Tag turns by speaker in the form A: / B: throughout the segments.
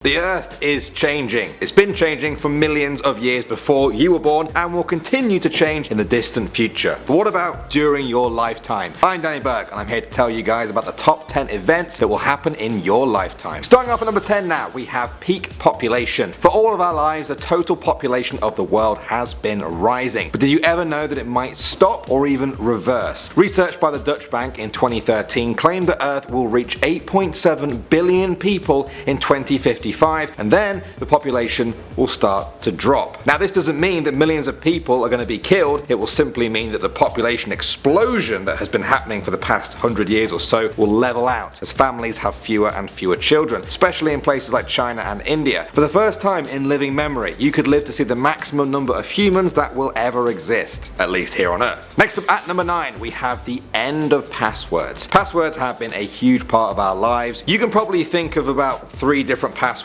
A: The Earth is changing. It's been changing for millions of years before you were born and will continue to change in the distant future. But what about during your lifetime? I'm Danny Burke and I'm here to tell you guys about the top 10 events that will happen in your lifetime. Starting off at number 10 now, we have peak population. For all of our lives, the total population of the world has been rising. But did you ever know that it might stop or even reverse? Research by the Dutch Bank in 2013 claimed that Earth will reach 8.7 billion people in 2050. And then the population will start to drop. Now this doesn't mean that millions of people are going to be killed, it will simply mean that the population explosion that has been happening for the past 100 years or so will level out as families have fewer and fewer children, especially in places like China and India. For the first time in living memory, you could live to see the maximum number of humans that will ever exist, at least here on Earth. Next up at number 9, we have the end of passwords. Passwords have been a huge part of our lives. You can probably think of about 3 different passwords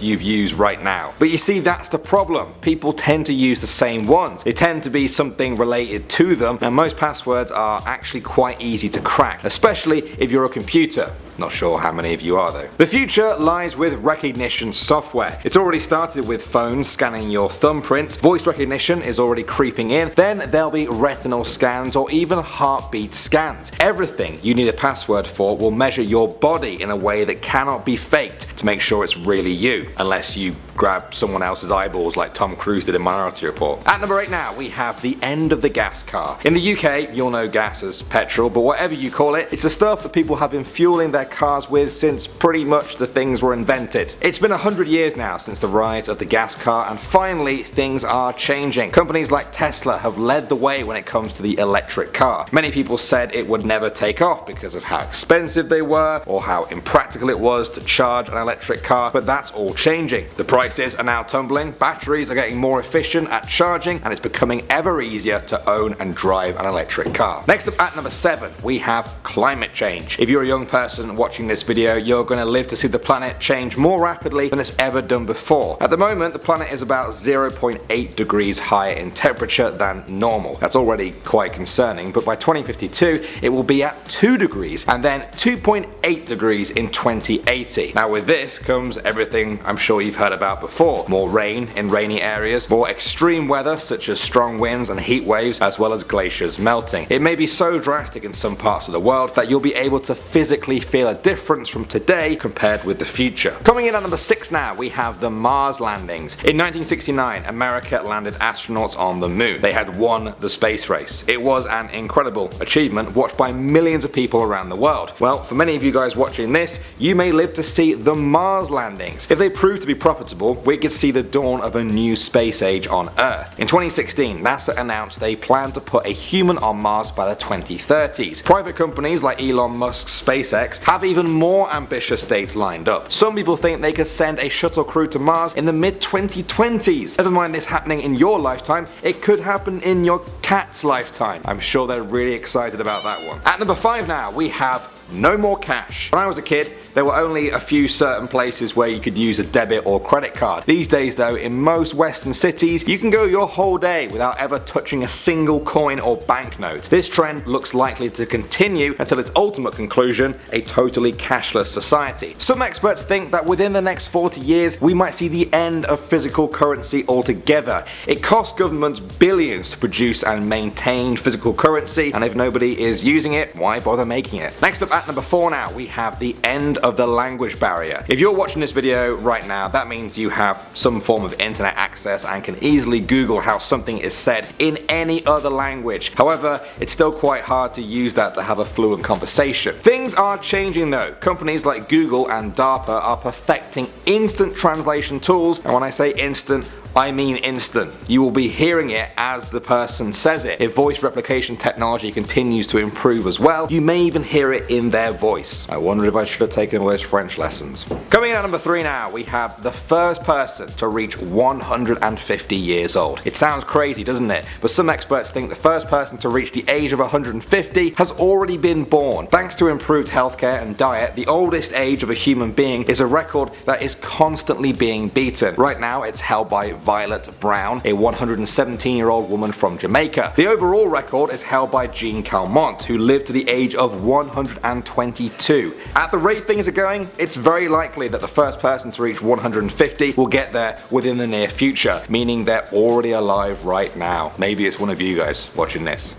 A: you've used right now. But you see, that's the problem. People tend to use the same ones. They tend to be something related to them, and most passwords are actually quite easy to crack, especially if you're a computer. Not sure how many of you are though. The future lies with recognition software. It's already started with phones scanning your thumbprints, voice recognition is already creeping in, then there'll be retinal scans or even heartbeat scans. Everything you need a password for will measure your body in a way that cannot be faked to make sure it's really you, unless you grab someone else's eyeballs like Tom Cruise did in Minority Report. At number 8 now, we have the end of the gas car. In the UK, you'll know gas as petrol, but whatever you call it, it's the stuff that people have been fueling their cars with since pretty much the things were invented. It's been 100 years now since the rise of the gas car, and finally things are changing. Companies like Tesla have led the way when it comes to the electric car. Many people said it would never take off because of how expensive they were or how impractical it was to charge an electric car, but that's all changing. The prices are now tumbling, batteries are getting more efficient at charging, and it's becoming ever easier to own and drive an electric car. Next up at number 7, we have climate change. If you're a young person watching this video, you're going to live to see the planet change more rapidly than it's ever done before. At the moment, the planet is about 0.8 degrees higher in temperature than normal. That's already quite concerning, but by 2052 it will be at 2 degrees and then 2.8 degrees in 2080. Now with this comes everything I'm sure you've heard about before. More rain in rainy areas, more extreme weather such as strong winds and heat waves, as well as glaciers melting. It may be so drastic in some parts of the world that you'll be able to physically feel a difference from today compared with the future. Coming in at number 6 now, we have the Mars landings. In 1969, America landed astronauts on the moon. They had won the space race. It was an incredible achievement watched by millions of people around the world. Well, for many of you guys watching this, you may live to see the Mars landings. If they prove to be profitable, we could see the dawn of a new space age on Earth. In 2016, NASA announced they plan to put a human on Mars by the 2030s. Private companies like Elon Musk's SpaceX have even more ambitious dates lined up. Some people think they could send a shuttle crew to Mars in the mid-2020s. Never mind this happening in your lifetime, it could happen in your cat's lifetime. I'm sure they're really excited about that one. At number 5 now, we have no more cash. When I was a kid, there were only a few certain places where you could use a debit or credit card. These days though, in most western cities, you can go your whole day without ever touching a single coin or banknote. This trend looks likely to continue until its ultimate conclusion, a totally cashless society. Some experts think that within the next 40 years, we might see the end of physical currency altogether. It costs governments billions to produce and maintain physical currency, and if nobody is using it, why bother making it? Next up at number 4 now, we have the end of the language barrier. If you're watching this video right now, that means you have some form of internet access and can easily Google how something is said in any other language. However, it's still quite hard to use that to have a fluent conversation. Things are changing though. Companies like Google and DARDA are perfecting instant translation tools, and when I say instant, I mean instant. You will be hearing it as the person says it. If voice replication technology continues to improve as well, you may even hear it in their voice. I wonder if I should have taken all those French lessons. Coming in at number 3 now, we have the first person to reach 150 years old. It sounds crazy, doesn't it? But some experts think the first person to reach the age of 150 has already been born. Thanks to improved healthcare and diet, the oldest age of a human being is a record that is constantly being beaten. Right now, it's held by Violet Brown, a 117-year-old woman from Jamaica. The overall record is held by Jean Calment, who lived to the age of 122. At the rate things are going, it's very likely that the first person to reach 150 will get there within the near future, meaning they're already alive right now. Maybe it's one of you guys watching this.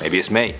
A: Maybe it's me.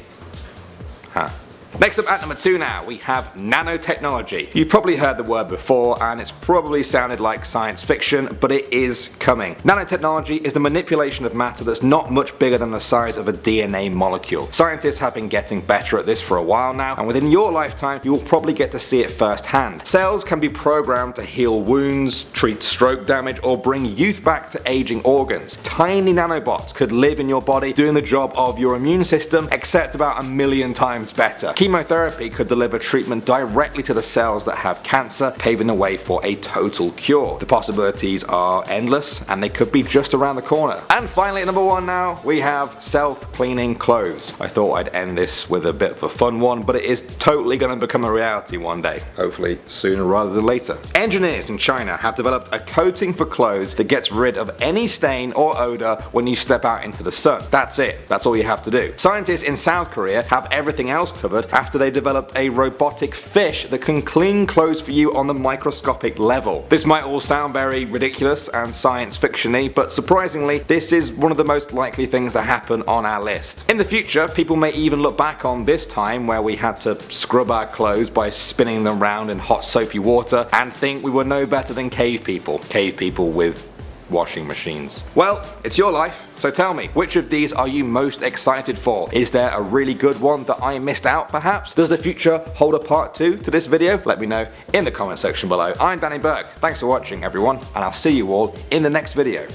A: Huh. Next up at number 2 now, we have nanotechnology. You've probably heard the word before and it's probably sounded like science fiction, but it is coming. Nanotechnology is the manipulation of matter that's not much bigger than the size of a DNA molecule. Scientists have been getting better at this for a while now, and within your lifetime you will probably get to see it firsthand. Cells can be programmed to heal wounds, treat stroke damage, or bring youth back to aging organs. Tiny nanobots could live in your body doing the job of your immune system, except about 1,000,000 times better. Chemotherapy could deliver treatment directly to the cells that have cancer, paving the way for a total cure. The possibilities are endless and they could be just around the corner. And finally at number 1 now, we have self-cleaning clothes. I thought I'd end this with a bit of a fun one, but it is totally going to become a reality one day. Hopefully sooner rather than later. Engineers in China have developed a coating for clothes that gets rid of any stain or odor when you step out into the sun. That's it. That's all you have to do. Scientists in South Korea have everything else covered after they developed a robotic fish that can clean clothes for you on the microscopic level. This might all sound very ridiculous and science fiction-y, but surprisingly this is one of the most likely things that happen on our list. In the future, people may even look back on this time where we had to scrub our clothes by spinning them round in hot soapy water and think we were no better than cave people. Cave people with washing machines. Well, it's your life, so tell me, which of these are you most excited for? Is there a really good one that I missed out perhaps? Does the future hold a part 2 to this video? Let me know in the comment section below. I'm Danny Burke, thanks for watching everyone, and I'll see you all in the next video.